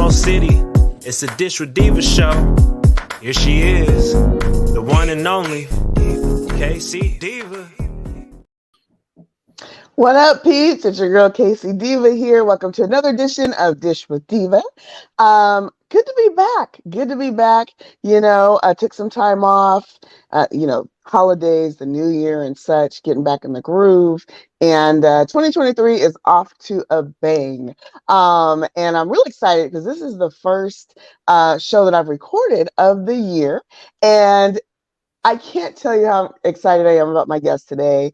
Baltimore City. It's a Dish with Deeva show. Here she is, the one and only K-Cee Deeva. What up, peeps? It's your girl K-Cee Deeva here. Welcome to another edition of Dish with Deeva. Good to be back. Good to be back. I took some time off, holidays, the new year and such, getting back in the groove. And 2023 is off to a bang. And I'm really excited because this is the first show that I've recorded of the year. And I can't tell you how excited I am about my guest today.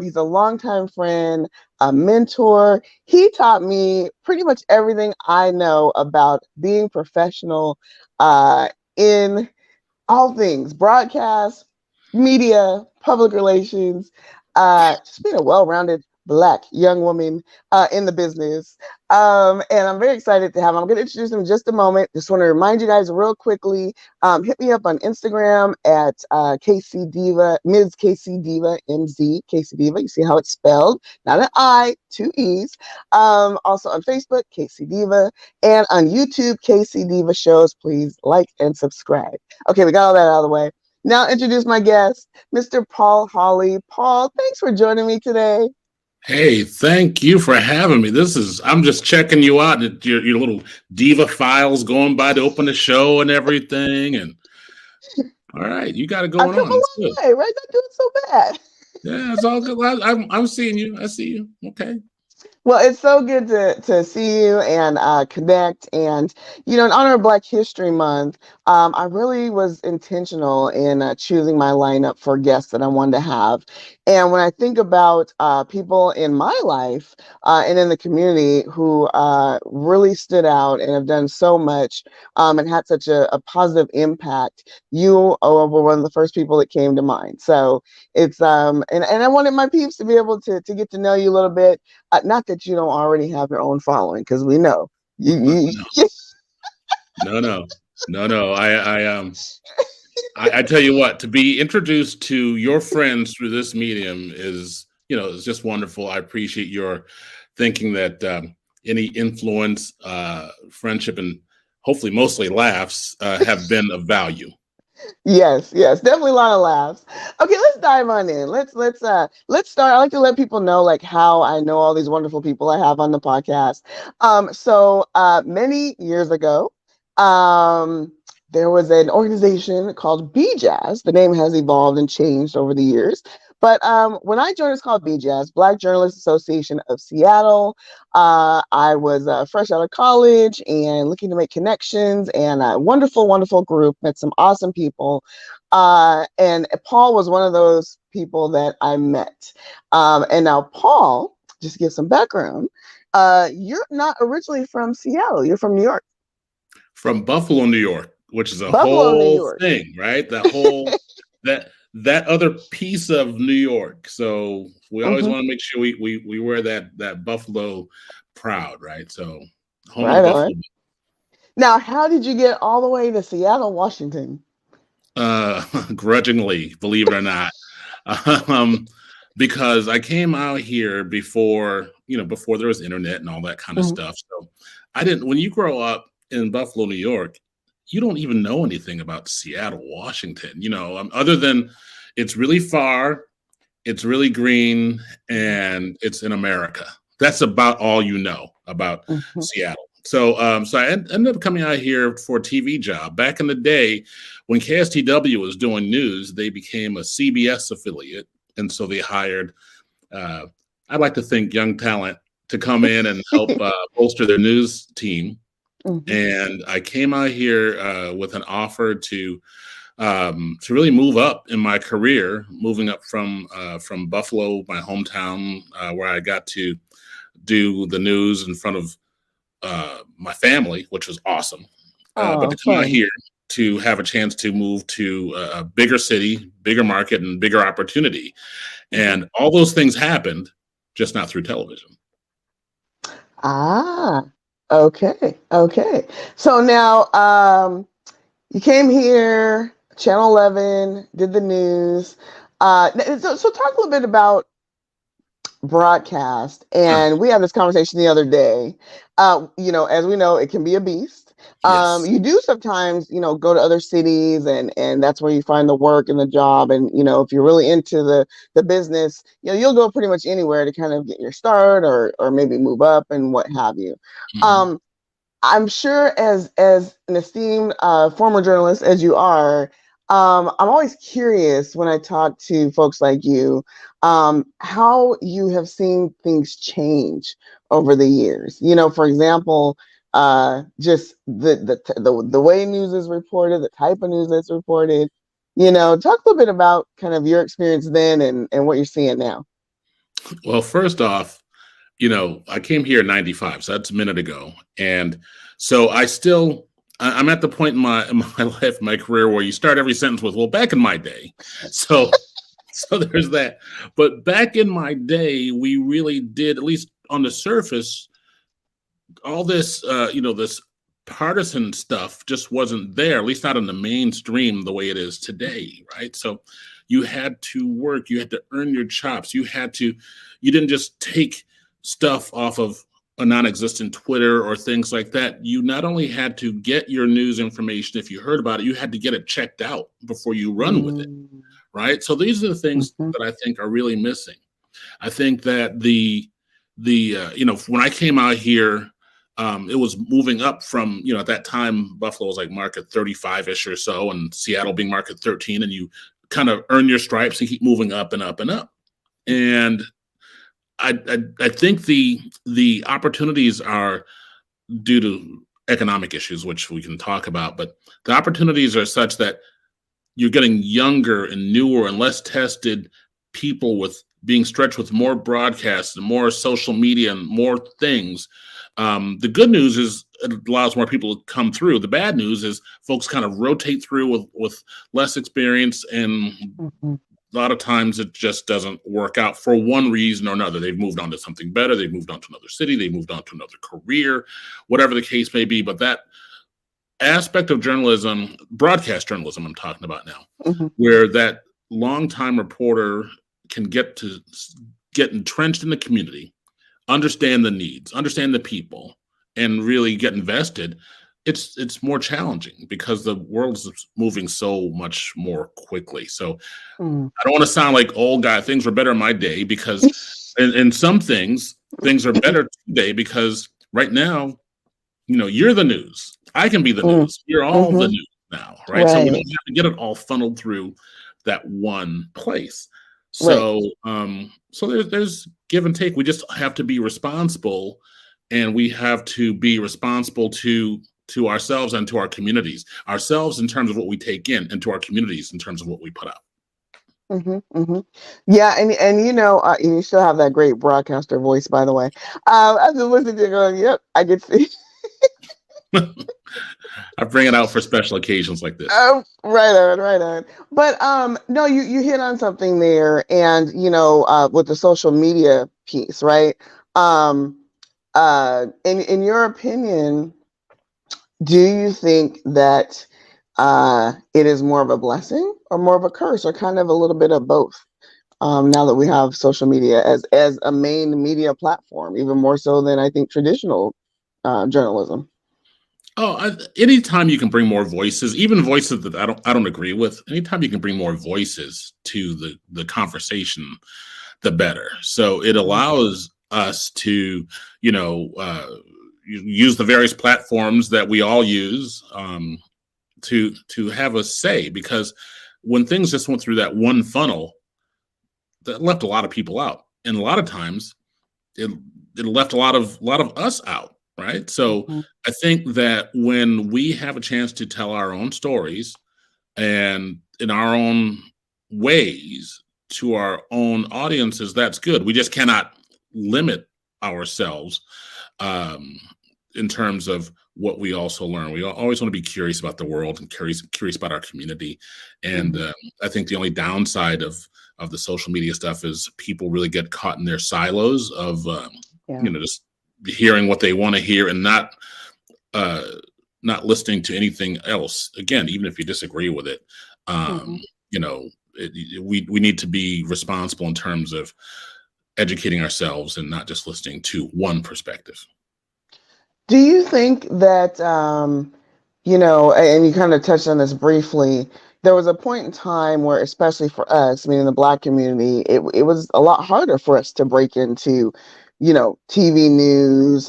He's a longtime friend, a mentor. He taught me pretty much everything I know about being professional in all things, broadcast, media, public relations, just being a well-rounded Black young woman in the business. And I'm very excited to have him. I'm going to introduce him in just a moment. Just want to remind you guys real quickly, hit me up on Instagram at K-Cee Deeva, Ms. K-Cee Deeva, MZ, K-Cee Deeva. You see how it's spelled? Not an I, two E's. Also on Facebook, K-Cee Deeva, and on YouTube, K-Cee Deeva Shows. Please like and subscribe. Okay, we got all that out of the way. Now introduce my guest, Mr. Paul Hollie. Paul, thanks for joining me today. Hey, thank you for having me. I'm just checking you out, your little Deeva files going by to open the show and everything. And all right, you got it going on. I've come a long way, right? Not doing so bad. Yeah, it's all good. I'm seeing you. I see you. Okay. Well, it's so good to see you and connect. And, in honor of Black History Month, I really was intentional in choosing my lineup for guests that I wanted to have. And when I think about people in my life and in the community who really stood out and have done so much and had such a positive impact, you were one of the first people that came to mind. So it's, and I wanted my peeps to be able to get to know you a little bit. Not that you don't already have your own following, because we know you. No. I tell you what, to be introduced to your friends through this medium is just wonderful. I appreciate your thinking that any influence, friendship, and hopefully mostly laughs have been of value. Yes, definitely a lot of laughs. Okay, let's dive on in. Let's start. I like to let people know like how I know all these wonderful people I have on the podcast. So many years ago, there was an organization called BJAS. The name has evolved and changed over the years. But when I joined, it's called BJAS, Black Journalists Association of Seattle. I was fresh out of college and looking to make connections, and a wonderful, wonderful group, met some awesome people. And Paul was one of those people that I met. And now Paul, just to give some background, you're not originally from Seattle. You're from New York. From Buffalo, New York, which is Buffalo, New whole thing, right? That whole that other piece of New York. So we always want to make sure we wear that Buffalo proud, right? So home right of Buffalo. On. Now, how did you get all the way to Seattle, Washington? Grudgingly, believe it or not. Because I came out here before there was internet and all that kind of stuff. So when you grow up in Buffalo, New York, you don't even know anything about Seattle, Washington, other than it's really far, it's really green, and it's in America. That's about all you know about Seattle. So I ended up coming out here for a TV job. Back in the day, when KSTW was doing news, they became a CBS affiliate. And so they hired, I'd like to think, young talent to come in and help bolster their news team. And I came out here with an offer to really move up in my career, moving up from Buffalo, my hometown, where I got to do the news in front of my family, which was awesome. But to come out here to have a chance to move to a bigger city, bigger market, and bigger opportunity. And all those things happened, just not through television. Okay. So now you came here, Channel 11, did the news. So talk a little bit about broadcast, and we had this conversation the other day. As we know, it can be a beast. Yes. You do sometimes, go to other cities, and that's where you find the work and the job. And if you're really into the business, you'll go pretty much anywhere to kind of get your start, or maybe move up and what have you. Mm-hmm. I'm sure, as an esteemed former journalist as you are, I'm always curious when I talk to folks like you, how you have seen things change over the years. For example, just the way news is reported, the type of news that's reported. Talk a little bit about kind of your experience then and what you're seeing now. Well, first off, I came here in 95, so that's a minute ago. And so I'm at the point in my life, my career, where you start every sentence with, well, back in my day. So there's that. But back in my day, we really did, at least on the surface, all this, this partisan stuff just wasn't there, at least not in the mainstream the way it is today, right? So you had to work, you had to earn your chops, you didn't just take stuff off of a non-existent Twitter or things like that. You not only had to get your news information, if you heard about it, you had to get it checked out before you run with it, right? So these are the things that I think are really missing. I think that when I came out here, it was moving up from, at that time, Buffalo was like market 35-ish or so, and Seattle being market 13, and you kind of earn your stripes and keep moving up and up and up. And I think the opportunities are due to economic issues, which we can talk about, but the opportunities are such that you're getting younger and newer and less tested people with being stretched with more broadcasts and more social media and more things. The good news is it allows more people to come through. The bad news is folks kind of rotate through with less experience, and a lot of times it just doesn't work out for one reason or another. They've moved on to something better. They've moved on to another city. They've moved on to another career, whatever the case may be. But that aspect of journalism, broadcast journalism I'm talking about now, where that longtime reporter can get entrenched in the community, understand the needs, understand the people, and really get invested, it's more challenging because the world is moving so much more quickly. So I don't want to sound like old guy. Things were better in my day, because in some things are better today, because right now, you're the news. I can be the news. You're all the news now, right? So we don't have to get it all funneled through that one place. So there's give and take. We just have to be responsible, and we have to be responsible to ourselves and to our communities. Ourselves in terms of what we take in, and to our communities in terms of what we put out. Yeah, and you still have that great broadcaster voice, by the way. I was listening to you going, yep, I can see. I bring it out for special occasions like this. Right on. But no, you hit on something there, and with the social media piece, right? In your opinion, do you think that it is more of a blessing or more of a curse, or kind of a little bit of both? Now that we have social media as a main media platform, even more so than I think traditional journalism. Anytime you can bring more voices, even voices that I don't agree with, anytime you can bring more voices to the conversation, the better. So it allows us to, use the various platforms that we all use to have a say, because when things just went through that one funnel, that left a lot of people out, and a lot of times it left a lot of us out. Right. So I think that when we have a chance to tell our own stories and in our own ways to our own audiences, that's good. We just cannot limit ourselves in terms of what we also learn. We always want to be curious about the world and curious about our community. And I think the only downside of the social media stuff is people really get caught in their silos of, just hearing what they want to hear and not listening to anything else. Again, even if you disagree with it, we need to be responsible in terms of educating ourselves and not just listening to one perspective. Do you think that, and you kind of touched on this briefly, there was a point in time where, especially for us, meaning the Black community, it was a lot harder for us to break into, TV news,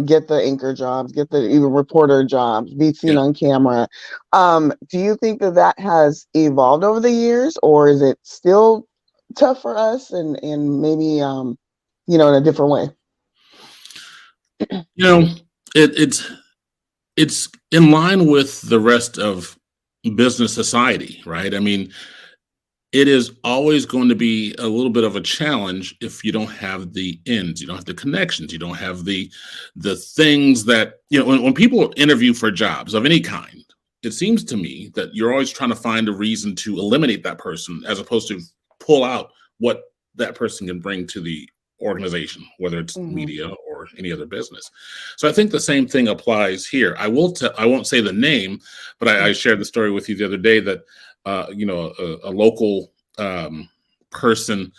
get the anchor jobs, get the even reporter jobs, be seen Yeah. on camera. Do you think that that has evolved over the years, or is it still tough for us and maybe, in a different way? It's in line with the rest of business society, right? I mean, it is always going to be a little bit of a challenge if you don't have the ends, you don't have the connections, you don't have the things that, when people interview for jobs of any kind, it seems to me that you're always trying to find a reason to eliminate that person as opposed to pull out what that person can bring to the organization, whether it's media or any other business. So I think the same thing applies here. I won't say the name, but I shared the story with you the other day that a local person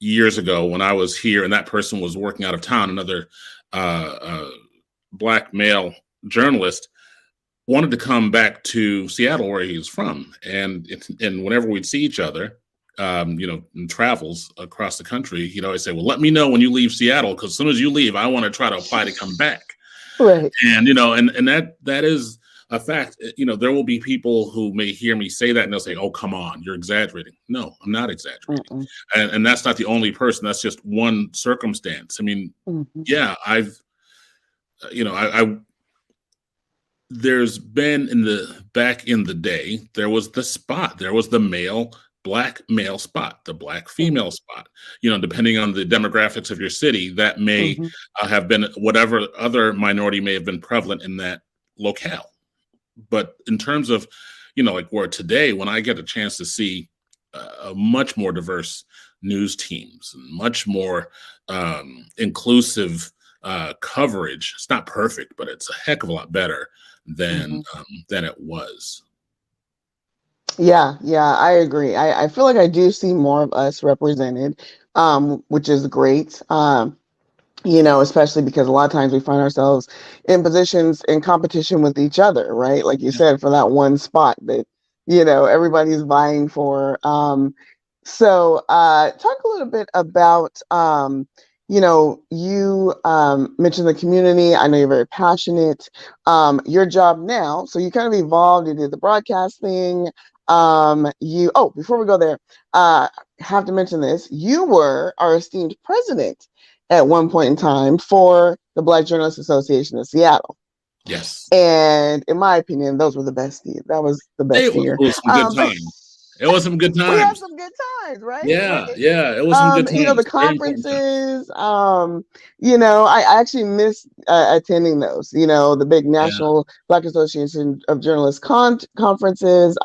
years ago when I was here, and that person was working out of town, another Black male journalist wanted to come back to Seattle where he was from, and whenever we'd see each other, in travels across the country, he'd always say, well, let me know when you leave Seattle, because as soon as you leave, I want to try to apply to come back. Right. And, and that is a fact. There will be people who may hear me say that and they'll say, oh, come on, you're exaggerating. No, I'm not exaggerating. And that's not the only person. That's just one circumstance. I mean, yeah, there's been back in the day, there was the Black male spot, the Black female spot, depending on the demographics of your city, that may have been whatever other minority may have been prevalent in that locale. But in terms of, like where today, when I get a chance to see a much more diverse news teams and much more inclusive coverage, it's not perfect, but it's a heck of a lot better than it was. Yeah, I agree. I feel like I do see more of us represented, which is great. Especially because a lot of times we find ourselves in positions in competition with each other, right? Like you said, for that one spot that, everybody's vying for. So talk a little bit about, you mentioned the community. I know you're very passionate. Your job now, so you kind of evolved. You did the broadcast thing. Before we go there, have to mention this. You were our esteemed president at one point in time for the Black Journalists Association of Seattle. Yes. And in my opinion, those were the best years. That was the best year. It was some good times. It was some good times. We had some good times, right? Yeah, it was some good times. The conferences, I actually miss attending those, the big National Black Association of Journalists conferences,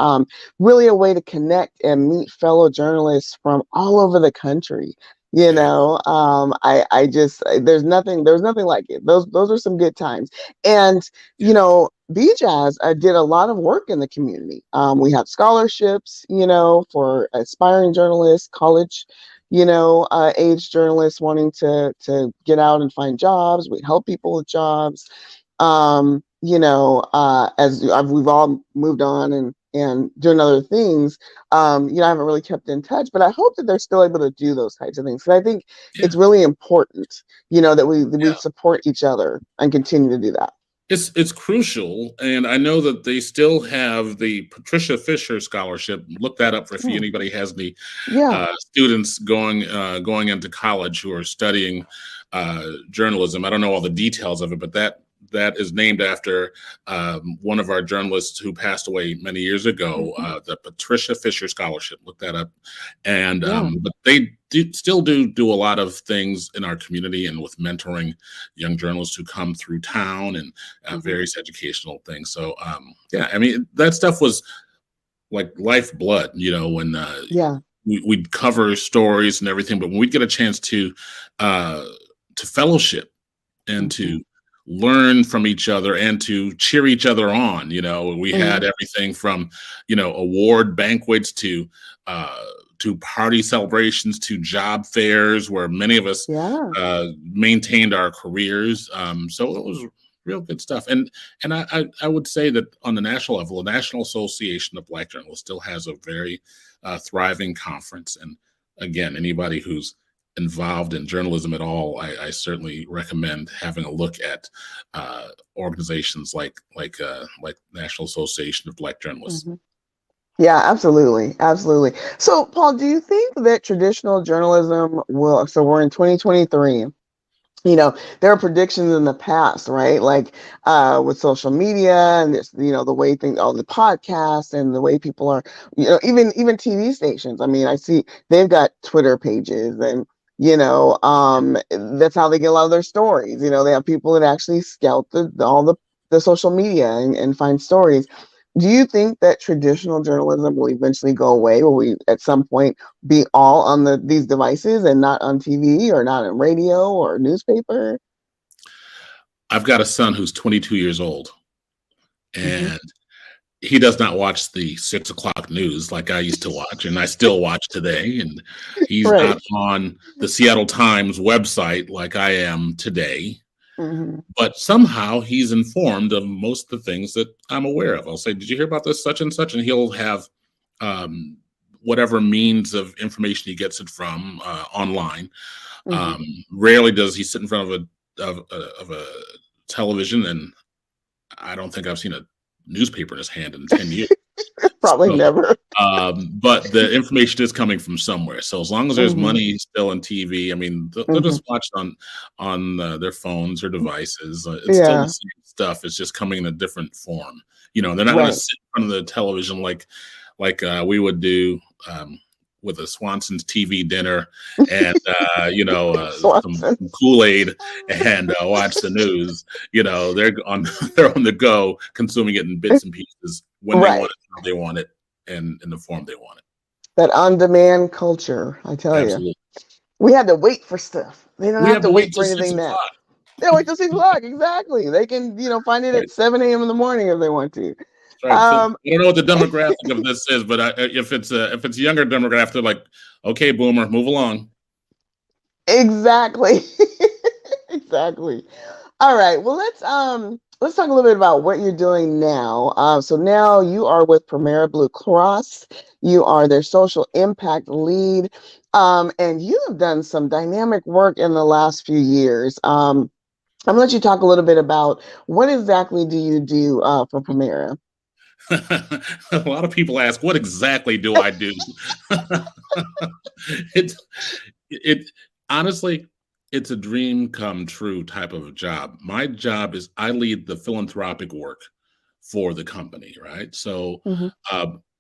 really a way to connect and meet fellow journalists from all over the country. I just, there's nothing like it. Those are some good times. And, BJazz did a lot of work in the community. We have scholarships, for aspiring journalists, college, age journalists wanting to get out and find jobs. We help people with jobs. As we've all moved on and doing other things, I haven't really kept in touch, but I hope that they're still able to do those types of things. Because I think it's really important, that we support each other and continue to do that. It's crucial, and I know that they still have the Patricia Fisher Scholarship. Look that up if anybody has any students going into college who are studying journalism. I don't know all the details of it, but that is named after one of our journalists who passed away many years ago, the Patricia Fisher Scholarship. Look that up. And but they still do a lot of things in our community and with mentoring young journalists who come through town and various educational things. So I mean, that stuff was like lifeblood, when we'd cover stories and everything. But when we get a chance to fellowship and to learn from each other and to cheer each other on, we had everything from award banquets to party celebrations, to job fairs where many of us maintained our careers. So it was real good stuff. And I would say that on the national level, the National Association of Black Journalists still has a very thriving conference. And again, anybody who's involved in journalism at all, I certainly recommend having a look at organizations like National Association of Black Journalists. Yeah, absolutely. Absolutely. So, Paul, do you think that traditional journalism will, so we're in 2023, there are predictions in the past, right? Like with social media and this, the way all the podcasts and the way people are, even TV stations. I mean, I see they've got Twitter pages and, that's how they get a lot of their stories. They have people that actually scout all the social media and find stories. Do you think that traditional journalism will eventually go away? Will we at some point be all on these devices and not on TV or not on radio or newspaper? I've got a son who's 22 years old, and he does not watch the 6 o'clock news like I used to watch, and I still watch today. And he's not on the Seattle Times website like I am today. But somehow he's informed of most of the things that I'm aware of. I'll say, did you hear about this such and such? And he'll have whatever means of information he gets it from online. Rarely does he sit in front of a television, and I don't think I've seen a newspaper in his hand in 10 years. Probably never. But the information is coming from somewhere. So as long as there's money still in TV, I mean, they'll just watch it on their phones or devices. It's still the same stuff. It's just coming in a different form. They're not going to sit in front of the television like we would do with a Swanson's TV dinner and some Kool-Aid and watch the news. They're on the go, consuming it in bits and pieces when they want it, how they want it, and in the form they want it. That on-demand culture, I tell you. We had to wait for stuff. They don't have to wait for anything now. They wait till 6 o'clock. Exactly. They can, find it at 7 a.m. in the morning if they want to. Right. So I don't know what the demographic of this is, but if it's a younger demographic, they're like, okay, boomer, move along. Exactly. Exactly. All right. Well, let's talk a little bit about what you're doing now. So now you are with Primera Blue Cross. You are their social impact lead, and you have done some dynamic work in the last few years. I'm gonna let you talk a little bit about what exactly do you do for Primera. A lot of people ask, what exactly do I do? It honestly, it's a dream come true type of a job. My job is I lead the philanthropic work for the company, right? So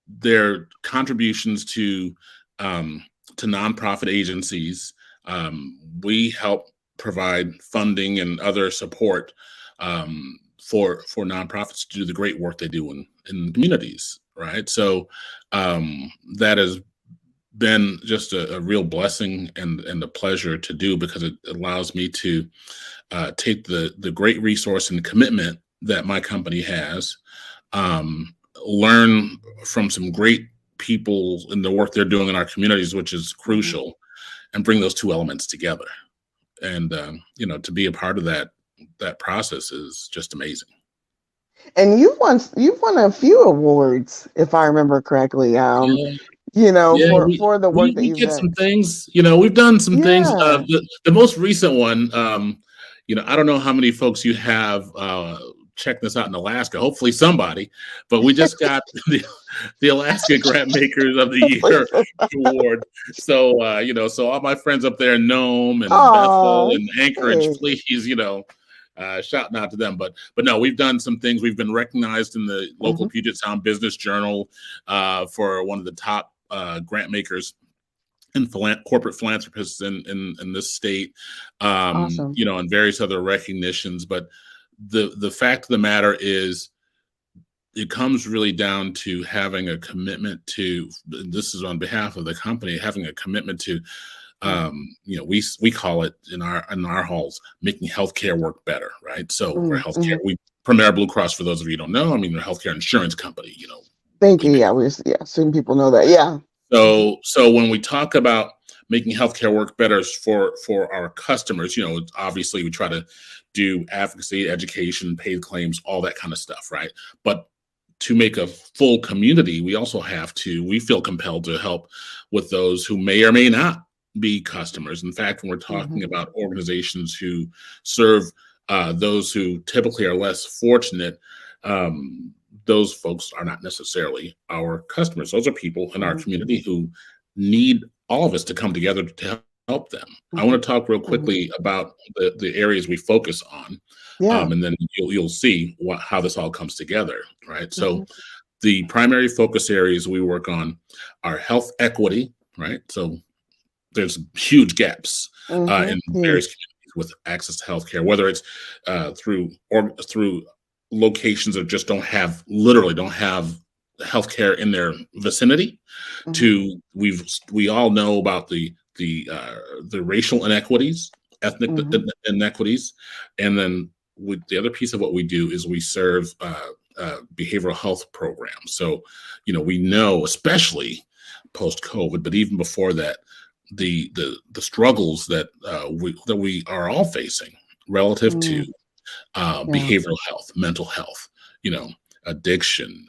their contributions to nonprofit agencies, we help provide funding and other support for nonprofits to do the great work they do in communities, right? So that has been just a real blessing and a pleasure to do, because it allows me to take the great resource and commitment that my company has, learn from some great people in the work they're doing in our communities, which is crucial, and bring those two elements together. And to be a part of that process is just amazing. And you've won a few awards, if I remember correctly. For the work that you've done. Some things. We've done some things. The most recent one. I don't know how many folks you have check this out in Alaska. Hopefully somebody. But we just got the Alaska Grant Makers of the Year award. So so all my friends up there in Nome and Bethel and Anchorage, please, shouting out to them. But no, we've done some things. We've been recognized in the local Puget Sound Business Journal for one of the top grant makers and corporate philanthropists in this state, awesome. And various other recognitions. But the fact of the matter is, it comes really down to having a commitment to, this is on behalf of the company, having a commitment to, we call it in our halls, making healthcare work better, right? So for healthcare, Primera Blue Cross, for those of you who don't know, they're a healthcare insurance company, Thank you. Yeah, assume people know that. Yeah. So when we talk about making healthcare work better for our customers, obviously we try to do advocacy, education, paid claims, all that kind of stuff, right? But to make a full community, we feel compelled to help with those who may or may not be customers. In fact, when we're talking about organizations who serve those who typically are less fortunate, those folks are not necessarily our customers. Those are people in our community who need all of us to come together to help them. I want to talk real quickly about the areas we focus on, and then you'll see how this all comes together, right? So the primary focus areas we work on are health equity, right? So there's huge gaps in various communities with access to healthcare, whether it's through locations that just don't have healthcare in their vicinity. To we all know about the racial inequities, ethnic inequities, and then the other piece of what we do is we serve behavioral health programs. So we know, especially post-COVID, but even before that, the struggles that we are all facing relative to behavioral health, mental health, addiction,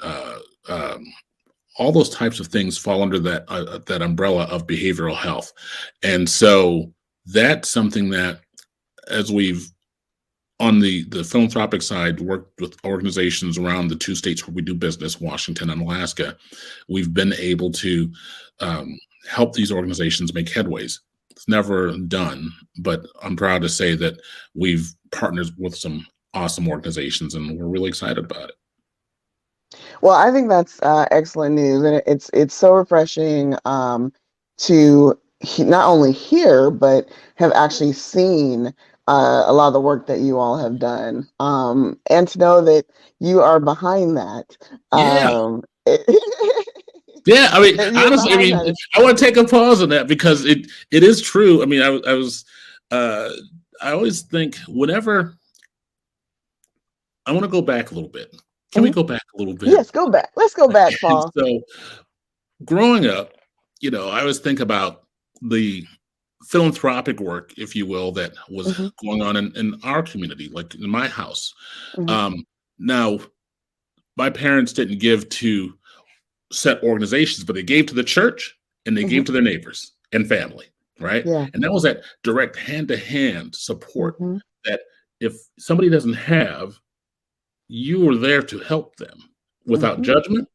all those types of things fall under that umbrella of behavioral health. And so that's something that, as we've on the philanthropic side worked with organizations around the 2 states where we do business, Washington and Alaska, we've been able to help these organizations make headways. It's never done, but I'm proud to say that we've partnered with some awesome organizations, and we're really excited about it. Well, I think that's excellent news, and it's so refreshing to not only hear but have actually seen a lot of the work that you all have done, and to know that you are behind that. Yeah, I mean, honestly, I want to take a pause on that because it is true. I mean, I always think whenever I want to go back a little bit. Can we go back a little bit? Yes, go back. Let's go back, Paul. So growing up, I always think about the philanthropic work, if you will, that was going on in our community, like in my house. Now, my parents didn't give to set organizations, but they gave to the church and they gave to their neighbors and family, right? Yeah. And that was that direct hand-to-hand support that if somebody doesn't have, you were there to help them without judgment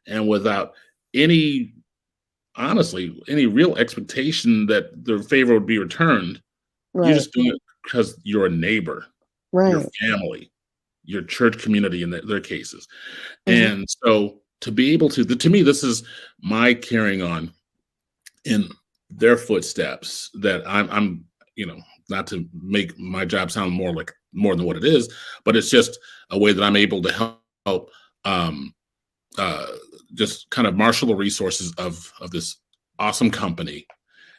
and without any real expectation that their favor would be returned. You're just doing it because you're a neighbor, your family, your church community in their cases. And so to be able to me, this is my carrying on in their footsteps that I'm not to make my job sound more than what it is, but it's just a way that I'm able to help just kind of marshal the resources of this awesome company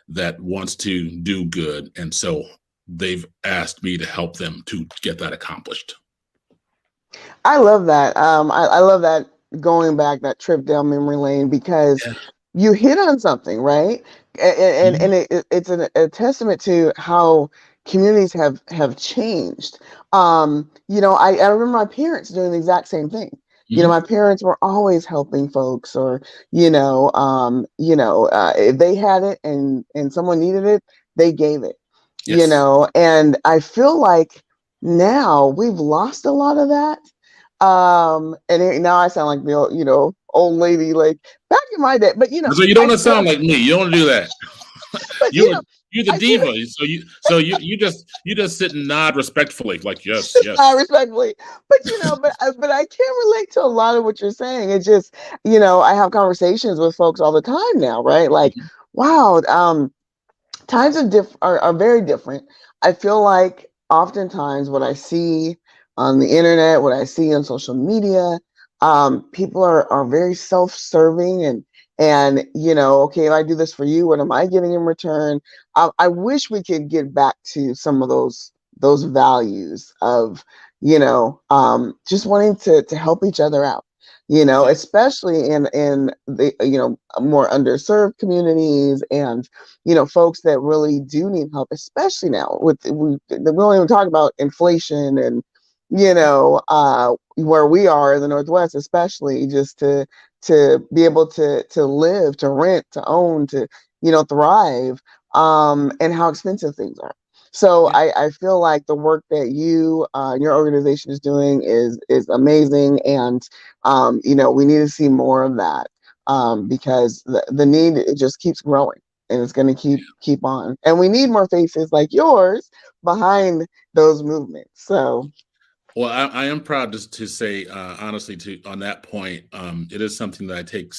that wants to do good. And so they've asked me to help them to get that accomplished. I love that. I love that, going back that trip down memory lane, because you hit on something, right? And it's a testament to how communities have changed. I remember my parents doing the exact same thing. My parents were always helping folks, or if they had it and someone needed it, they gave it. And I feel like now we've lost a lot of that. And now I sound like the old lady, like back in my day. But so you don't want to sound like me. You don't want to do that. But you're the diva. So you just sit and nod respectfully, like yes. Respectfully, but but I can relate to a lot of what you're saying. It's just I have conversations with folks all the time now, right? Like, wow, times are very different. I feel like oftentimes what I see on the internet, what I see on social media, people are very self-serving and okay, if I do this for you, what am I getting in return? I wish we could get back to some of those values of just wanting to help each other out. especially in the, more underserved communities and, folks that really do need help, especially now we don't even talk about inflation and, where we are in the Northwest, especially just to be able to live, to rent, to own, to, thrive, and how expensive things are. So Yeah. I feel like the work that you your organization is doing is amazing, and we need to see more of that, because the need, it just keeps growing, and it's going to keep on, and we need more faces like yours behind those movements. So Well, I am proud to say, honestly, to on that point, it is something that I take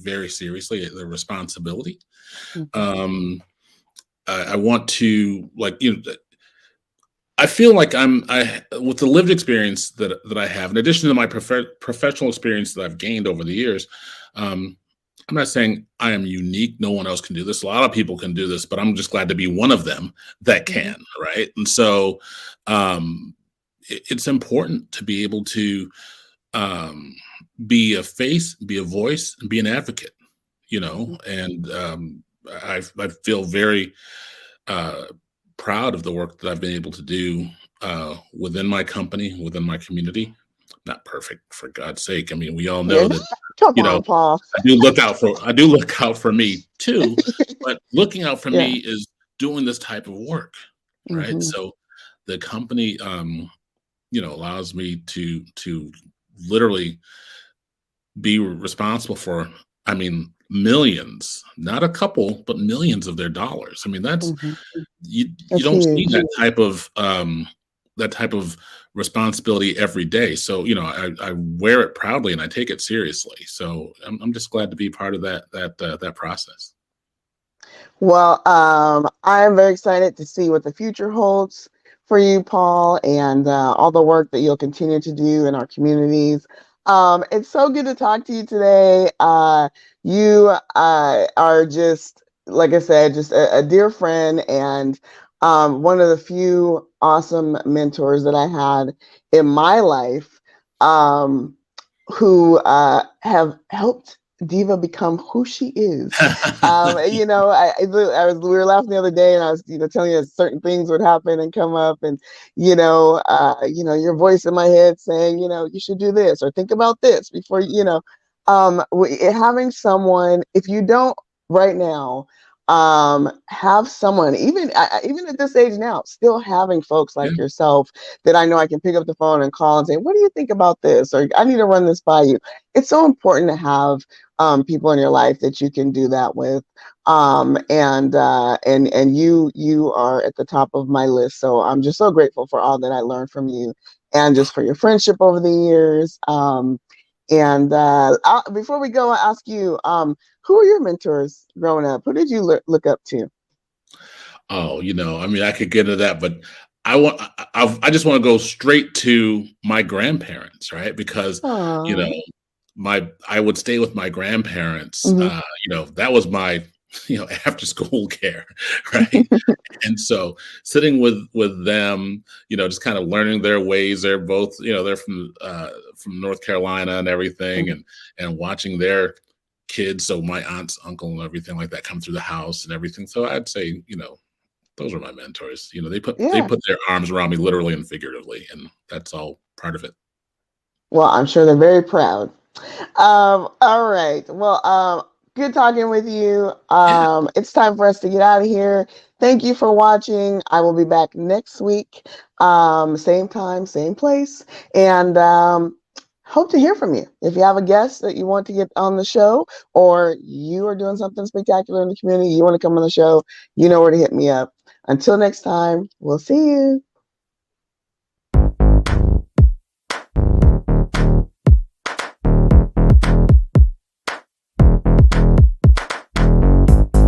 very seriously, the responsibility. mhm, Um, I want to, like, I feel like I with the lived experience that I have, in addition to my professional experience that I've gained over the years. Um, I'm not saying I am unique. No one else can do this. A lot of people can do this, but I'm just glad to be one of them that mhm, can, right? And so, um, it's important to be able to, um, be a face, be a voice, and be an advocate. mhm. And I feel very uh, proud of the work that I've been able to do within my company, within my community. Not perfect, for God's sake. I mean, we all Yeah, know that, come you know, on, Paul. I do look out for me too, but looking out for Yeah. me is doing this type of work, right? Hmm. So the company, allows me to literally be responsible for, I mean, millions, not a couple, but millions of their dollars. I mean, that's Hmm. you That's don't see huge. that type of responsibility every day. So, I wear it proudly and I take it seriously. So I'm just glad to be part of that process. Well, I'm very excited to see what the future holds for you, Paul, and all the work that you'll continue to do in our communities. It's so good to talk to you today. You are just, like I said, just a dear friend, and one of the few awesome mentors that I had in my life, um, who have helped Deeva become who she is. We were laughing the other day, and I was, telling you that certain things would happen and come up, and your voice in my head saying, you should do this or think about this before, having someone, if you don't right now, have someone, even at this age now, still having folks Yeah, like yourself that I know I can pick up the phone and call and say, what do you think about this? Or I need to run this by you. It's so important to have people in your life that you can do that with. And you are at the top of my list. So I'm just so grateful for all that I learned from you and just for your friendship over the years. Before we go, I'll ask you, who are your mentors growing up? Who did you look up to? oh, I mean, I could get into that, but I just want to go straight to my grandparents, right? Because, you know, Aw. I would stay with my grandparents. Mhm. That was my, after school care, right? And so sitting with them, just kind of learning their ways. They're both, they're from North Carolina and everything, Mhm. and watching their kids, so my aunts, uncle, and everything like that come through the house and everything. So I'd say, those are my mentors. They Yeah. put their arms around me literally and figuratively, and that's all part of it. Well, I'm sure they're very proud. All right. Well, good talking with you. Yeah. It's time for us to get out of here. Thank you for watching. I will be back next week, same time, same place, and hope to hear from you. If you have a guest that you want to get on the show, or you are doing something spectacular in the community, you want to come on the show, you know where to hit me up. Until next time, we'll see you.